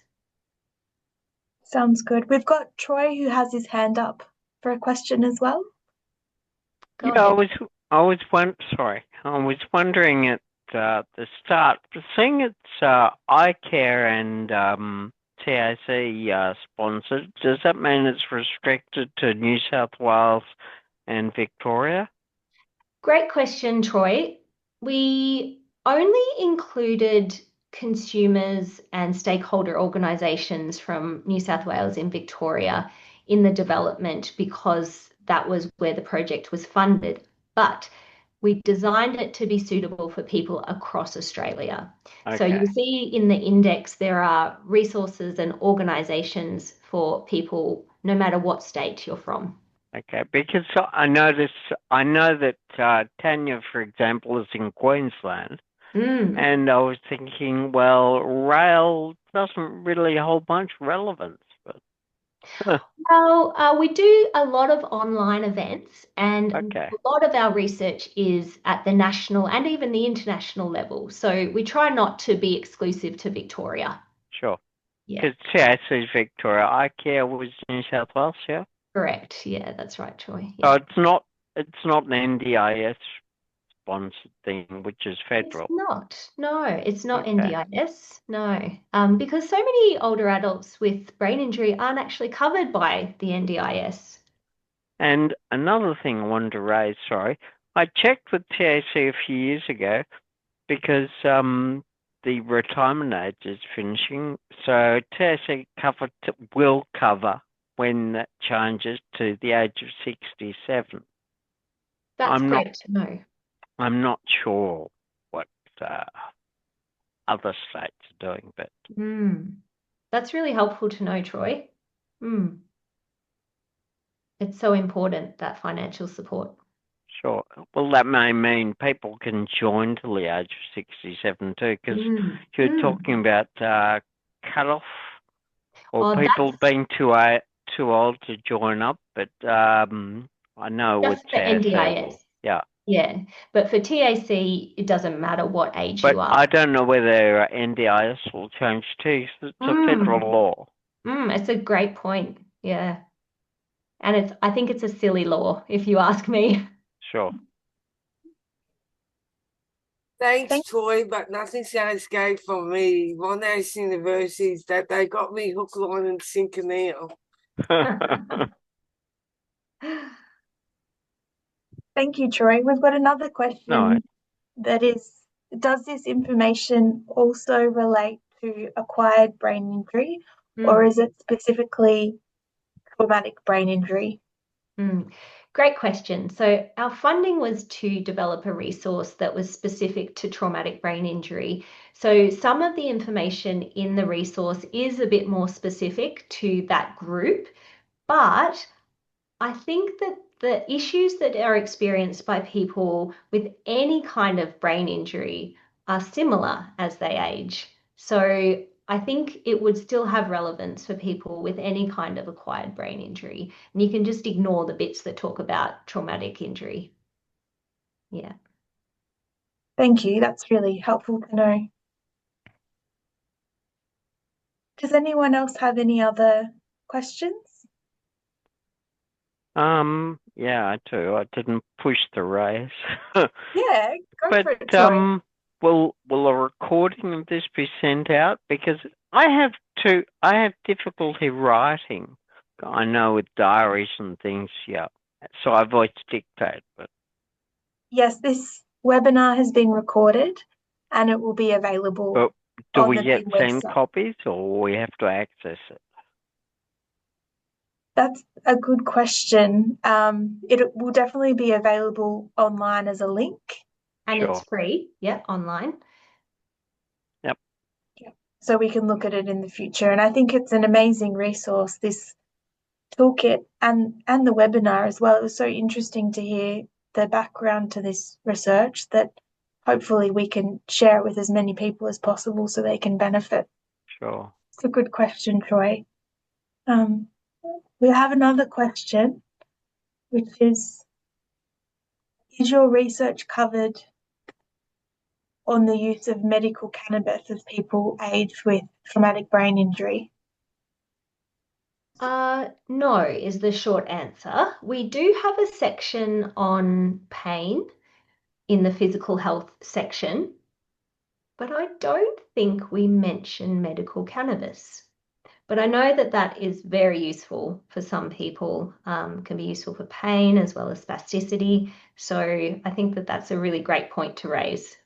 Sounds good. We've got Troy who has his hand up for a question as well. Go Yeah, ahead. I was wondering at the start, seeing it's iCare and TAC sponsored, does that mean it's restricted to New South Wales and Victoria? Great question, Troy. We only included consumers and stakeholder organisations from New South Wales and Victoria in the development because that was where the project was funded. But we designed it to be suitable for people across Australia. Okay. So you see in the index there are resources and organisations for people no matter what state you're from. Okay, because I know that Tanya, for example, is in Queensland, and I was thinking, well, rail doesn't really hold much relevance. But Well, we do a lot of online events, and okay, a lot of our research is at the national and even the international level. So we try not to be exclusive to Victoria. sure. Yeah, Because TAC is Victoria, iCare was New South Wales, yeah. correct. Yeah, that's right, Troy. So Yeah. it's not an NDIS sponsored thing, which is federal. It's not. No, it's not Okay. NDIS. No, because so many older adults with brain injury aren't actually covered by the NDIS. And another thing I wanted to raise, sorry, I checked with TAC a few years ago because the retirement age is finishing. So TAC will cover when that changes to the age of 67. That's great to know. I'm not sure what other states are doing, but That's really helpful to know, Troy. It's so important, that financial support. sure. Well, that may mean people can join till the age of 67 too, because you're talking about cut-off or people being too old to join up, but I know just with the NDIS. Yeah. Yeah, but for TAC, it doesn't matter what age But you are. I don't know whether NDIS will change too. It's a federal law. It's a great point. Yeah. And I think it's a silly law, if you ask me. Sure. Thanks, Troy, but nothing's going to escape from me. Monash universities, that they got me hook, line and sinker now. Thank you, Troy. We've got another question No. that is, does this information also relate to acquired brain injury, or is it specifically traumatic brain injury? Great question. So our funding was to develop a resource that was specific to traumatic brain injury. So some of the information in the resource is a bit more specific to that group, but I think that the issues that are experienced by people with any kind of brain injury are similar as they age. So I think it would still have relevance for people with any kind of acquired brain injury. And you can just ignore the bits that talk about traumatic injury. Yeah. Thank you. That's really helpful to know. Does anyone else have any other questions? Yeah, I do. I didn't push the raise. Yeah, go but for it, Troy. will a recording of this be sent out? Because I have difficulty writing. I know with diaries and things, yeah. So I voice dictate, but Yes, this webinar has been recorded and it will be available. But do on we the get big 10 website. copies or we have to access it? That's a good question. It will definitely be available online as a link. And Sure. it's free, yeah, online. Yep. So we can look at it in the future. And I think it's an amazing resource, this toolkit and the webinar as well. It was so interesting to hear the background to this research that hopefully we can share it with as many people as possible so they can benefit. Sure. It's a good question, Troy. We have another question, which is your research covered on the use of medical cannabis as people age with traumatic brain injury? No, is the short answer. We do have a section on pain in the physical health section, but I don't think we mention medical cannabis. But I know that that is very useful for some people, can be useful for pain as well as spasticity. So I think that that's a really great point to raise.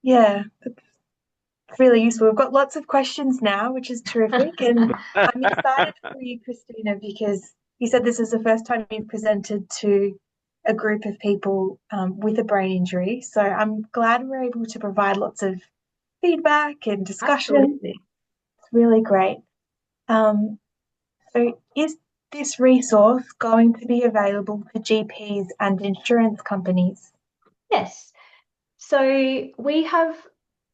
Yeah, it's really useful. We've got lots of questions now, which is terrific. And I'm excited for you, Christina, because you said this is the first time you've presented to a group of people with a brain injury. So I'm glad we're able to provide lots of feedback and discussion. Absolutely. It's really great. So is this resource going to be available for GPs and insurance companies? Yes. So we have,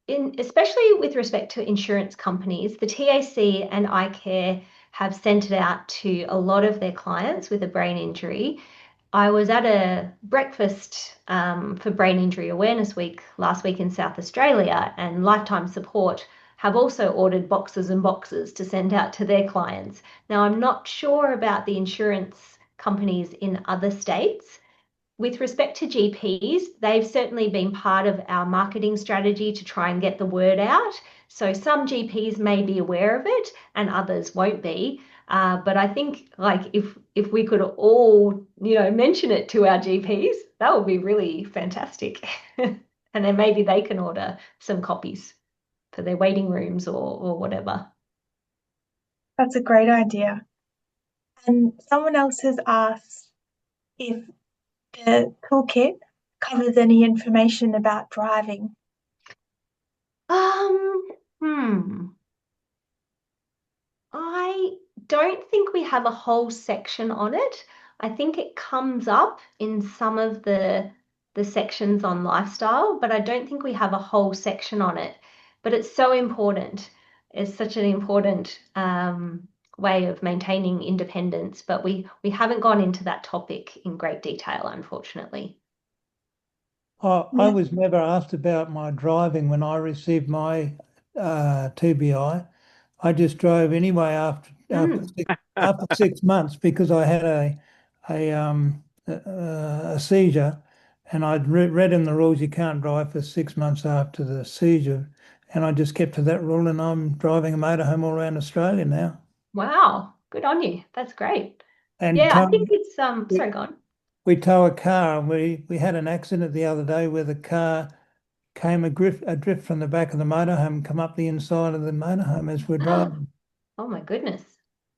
especially with respect to insurance companies, the TAC and iCare have sent it out to a lot of their clients with a brain injury. I was at a breakfast for Brain Injury Awareness Week last week in South Australia, and Lifetime Support have also ordered boxes and boxes to send out to their clients. Now, I'm not sure about the insurance companies in other states. With respect to GPs, they've certainly been part of our marketing strategy to try and get the word out. So some GPs may be aware of it and others won't be. But I think like if we could all, mention it to our GPs, that would be really fantastic. And then maybe they can order some copies for their waiting rooms or whatever. That's a great idea. And someone else has asked if the toolkit covers any information about driving. I don't think we have a whole section on it. I think it comes up in some of the sections on lifestyle, but I don't think we have a whole section on it. But it's so important. It's such an important way of maintaining independence, but we haven't gone into that topic in great detail, unfortunately. I was never asked about my driving when I received my TBI. I just drove anyway after 6 months because I had a seizure, and I'd read in the rules you can't drive for 6 months after the seizure, and I just kept to that rule, and I'm driving a motorhome all around Australia now. Wow, good on you. That's great. And Yeah, I think it's sorry, go on. we tow a car, and we had an accident the other day where the car came adrift from the back of the motorhome and come up the inside of the motorhome as we're driving. Oh my goodness.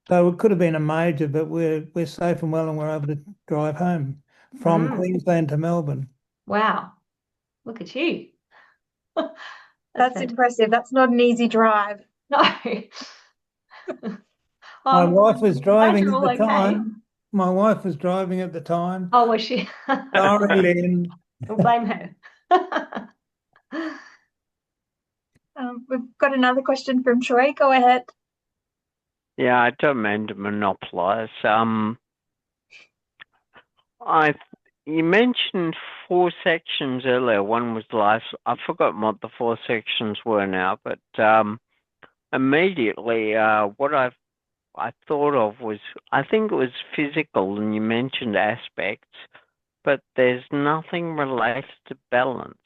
So it could have been a major, but we're safe and well, and we're able to drive home from Queensland to Melbourne. Wow. Look at you. That's impressive. That's not an easy drive. No. My wife was driving at the okay. time. My wife was driving at the time. Oh, was she? Sorry, Lynn. Don't blame her. We've got another question from Troy. Go ahead. Yeah, I don't mean to monopolise. You mentioned 4 sections earlier. One was I've forgotten what the 4 sections were now, but immediately what I thought of was, I think it was physical, and you mentioned aspects, but there's nothing related to balance.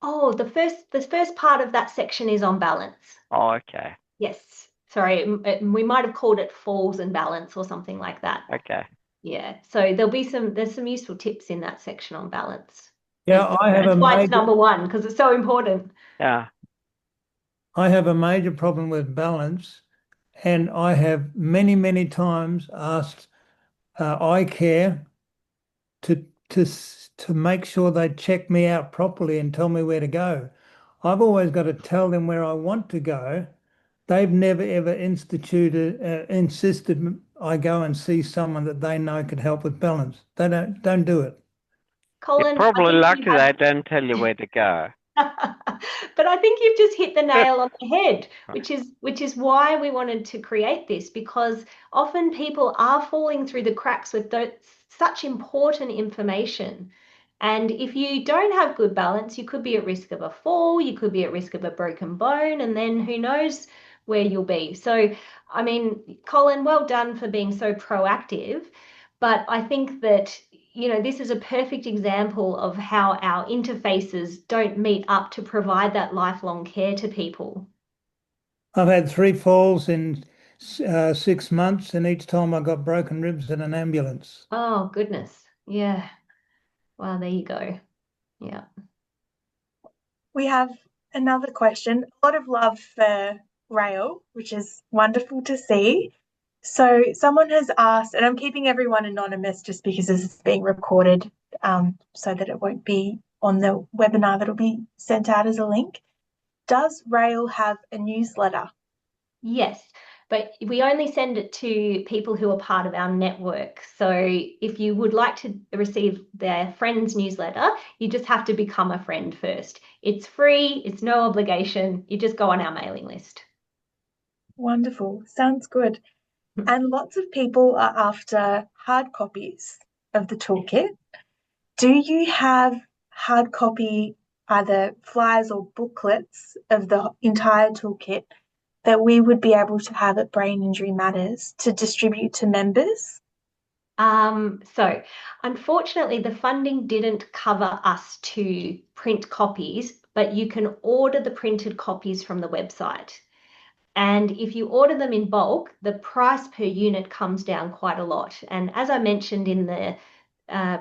Oh, the first part of that section is on balance. Oh, okay. Yes. Sorry, we might have called it falls and balance or something like that. Okay. Yeah. So there's some useful tips in that section on balance. Yeah, That's why it's number 1, because it's so important. Yeah. I have a major problem with balance, And I have many, many times asked eye care to make sure they check me out properly and tell me where to go. I've always got to tell them where I want to go. They've never ever insisted I go and see someone that they know could help with balance. They don't do it. You're Colin, I probably think lucky you have, they don't tell you where to go. but I think you've just hit the nail on the head, which is why we wanted to create this, because often people are falling through the cracks with such important information. And if you don't have good balance, you could be at risk of a fall, you could be at risk of a broken bone, and then who knows where you'll be. So, I mean, Colin, well done for being so proactive. But I think that, this is a perfect example of how our interfaces don't meet up to provide that lifelong care to people. I've had 3 falls in 6 months, and each time I got broken ribs in an ambulance. Oh, goodness. Yeah. Well, there you go. Yeah. We have another question. A lot of love for rail, which is wonderful to see. So someone has asked, and I'm keeping everyone anonymous just because this is being recorded, so that it won't be on the webinar that'll be sent out as a link. Does Rail have a newsletter? Yes, but we only send it to people who are part of our network. So if you would like to receive their friend's newsletter, you just have to become a friend first. It's free, it's no obligation. You just go on our mailing list. Wonderful. Sounds good. And lots of people are after hard copies of the toolkit. Do you have hard copy, either flyers or booklets of the entire toolkit that we would be able to have at Brain Injury Matters to distribute to members? So unfortunately, the funding didn't cover us to print copies, but you can order the printed copies from the website. And if you order them in bulk, the price per unit comes down quite a lot. And as I mentioned in the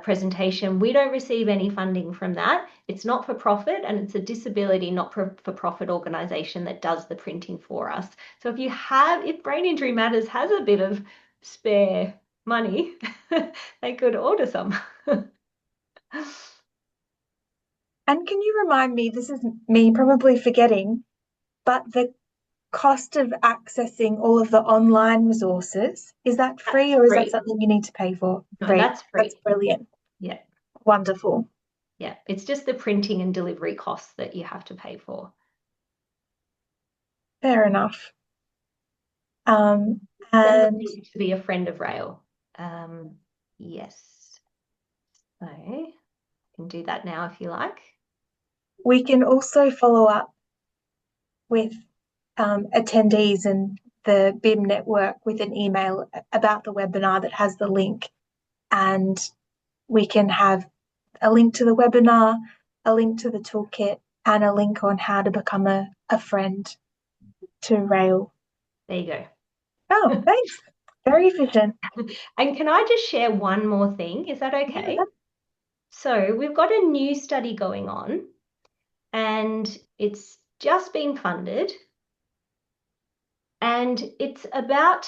presentation, we don't receive any funding from that. It's not for profit, and it's a disability not for profit organisation that does the printing for us. So if Brain Injury Matters has a bit of spare money, they could order some. And can you remind me, this is me probably forgetting, but the cost of accessing all of the online resources, is that free, or is that something you need to pay for? No, Free. that's free. That's brilliant. Yeah. Wonderful. Yeah, it's just the printing and delivery costs that you have to pay for. Fair enough. And to be a friend of Rail. Yes. So I can do that now if you like. we can also follow up with attendees and the BIM network with an email about the webinar that has the link, and we can have a link to the webinar, a link to the toolkit, and a link on how to become a friend to Rail. There you go. Oh, thanks. Very efficient. And can I just share one more thing? Is that okay? Yeah. So we've got a new study going on, and it's just been funded, and it's about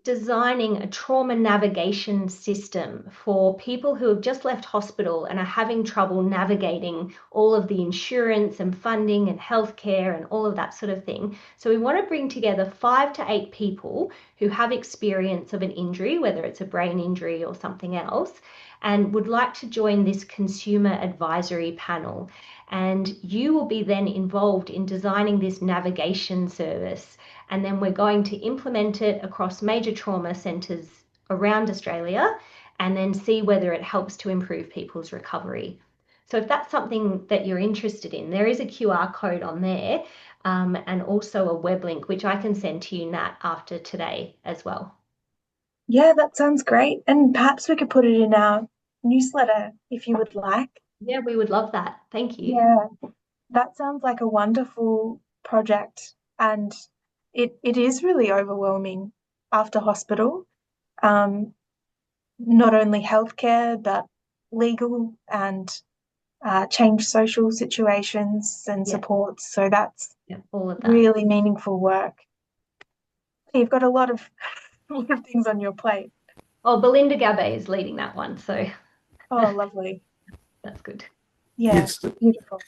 designing a trauma navigation system for people who have just left hospital and are having trouble navigating all of the insurance and funding and healthcare and all of that sort of thing. So we want to bring together 5 to 8 people who have experience of an injury, whether it's a brain injury or something else, and would like to join this consumer advisory panel. And you will be then involved in designing this navigation service. And then we're going to implement it across major trauma centres around Australia, and then see whether it helps to improve people's recovery. So if that's something that you're interested in, there is a QR code on there, and also a web link, which I can send to you, Nat, after today as well. Yeah, that sounds great. And perhaps we could put it in our newsletter if you would like. Yeah, we would love that. Thank you. Yeah, that sounds like a wonderful project. And it is really overwhelming after hospital. Not only healthcare, but legal and change social situations and supports. So that's all of that. Really meaningful work. You've got a lot of things on your plate. Oh, Belinda Gabay is leading that one, so Oh, lovely. that's good. Yeah, Yes. beautiful.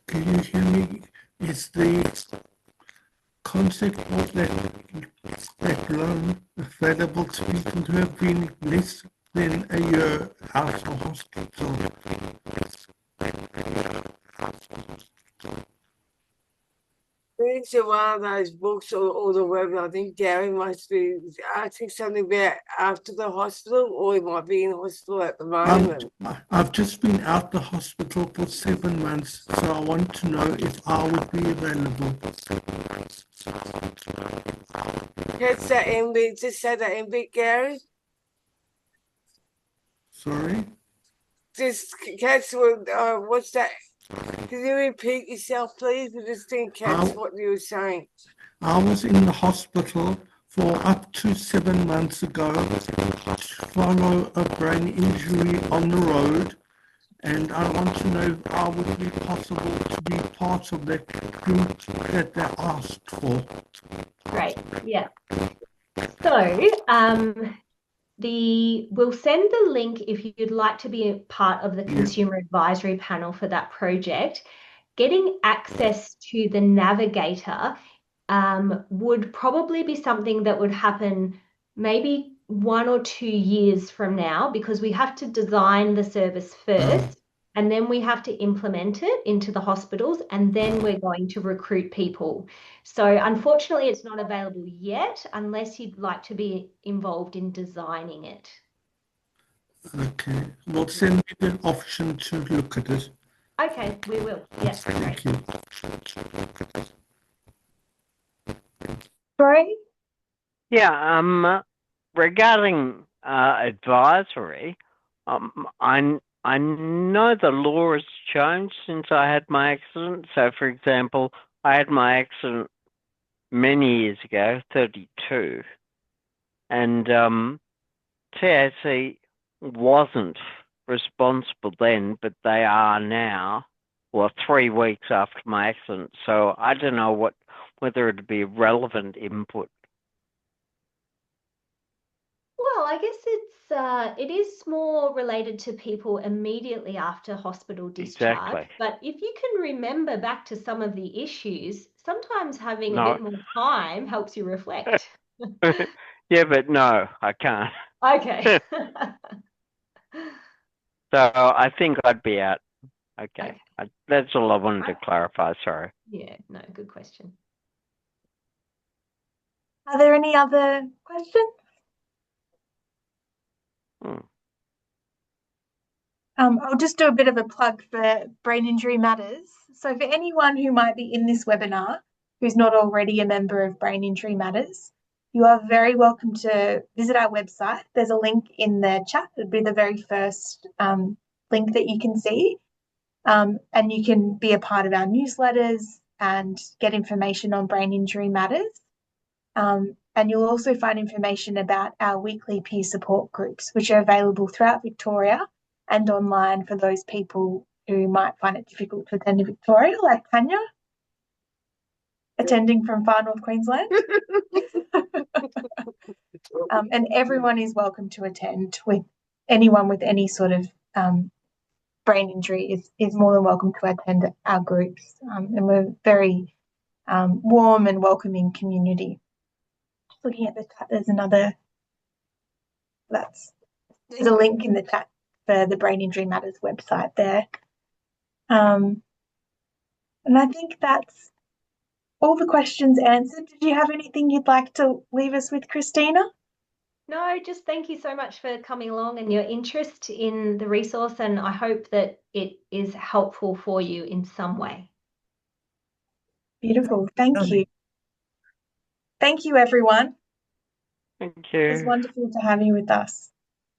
Can you hear me? It's the concept of that loan available to people who have been less than a year out of hospital. It's one of those books or the web. I think Gary must be asking something about after the hospital, or he might be in hospital at the moment. I've just been out the hospital for 7 months, so I want to know if I would be available. Catch that end bit, just say that end bit, Gary. Sorry? Just catch what's that? Can you repeat yourself, please? I just didn't catch what you were saying. I was in the hospital for up to 7 months ago to follow a brain injury on the road, and I want to know if I would be possible to be part of that group that they asked for. Great. Yeah. So, we'll send the link if you'd like to be a part of the consumer advisory panel for that project. Getting access to the navigator would probably be something that would happen maybe 1 or 2 years from now, because we have to design the service first, and then we have to implement it into the hospitals, and then we're going to recruit people. So unfortunately, it's not available yet unless you'd like to be involved in designing it. Okay. Well, send me the option to look at it. Okay, we will. Yes. Thank you. Troy? Yeah, regarding advisory, I know the law has changed since I had my accident. So, for example, I had my accident many years ago, 32, and TAC wasn't responsible then, but they are now, well, 3 weeks after my accident. So I don't know whether it'd be relevant input. Well, I guess it is more related to people immediately after hospital discharge. Exactly. But if you can remember back to some of the issues, sometimes having a No. bit more time helps you reflect. Yeah, but no, I can't. Okay. So I think I'd be out. Okay. That's all I wanted to clarify. Sorry. Yeah, no, good question. Are there any other questions? I'll just do a bit of a plug for Brain Injury Matters. So for anyone who might be in this webinar who's not already a member of Brain Injury Matters, you are very welcome to visit our website. There's a link in the chat. It'll be the very first link that you can see. And you can be a part of our newsletters and get information on Brain Injury Matters. And you'll also find information about our weekly peer support groups, which are available throughout Victoria and online for those people who might find it difficult to attend in Victoria, like Tanya, attending from far north Queensland. And everyone is welcome to attend. With anyone with any sort of brain injury is more than welcome to attend our groups. And we're very warm and welcoming community. Looking at the chat, there's a link in the chat for the Brain Injury Matters website there. And I think that's all the questions answered. Did you have anything you'd like to leave us with, Christina? No, just thank you so much for coming along and your interest in the resource, and I hope that it is helpful for you in some way. Beautiful. Thank you. Thank you, everyone. Thank you. It was wonderful to have you with us.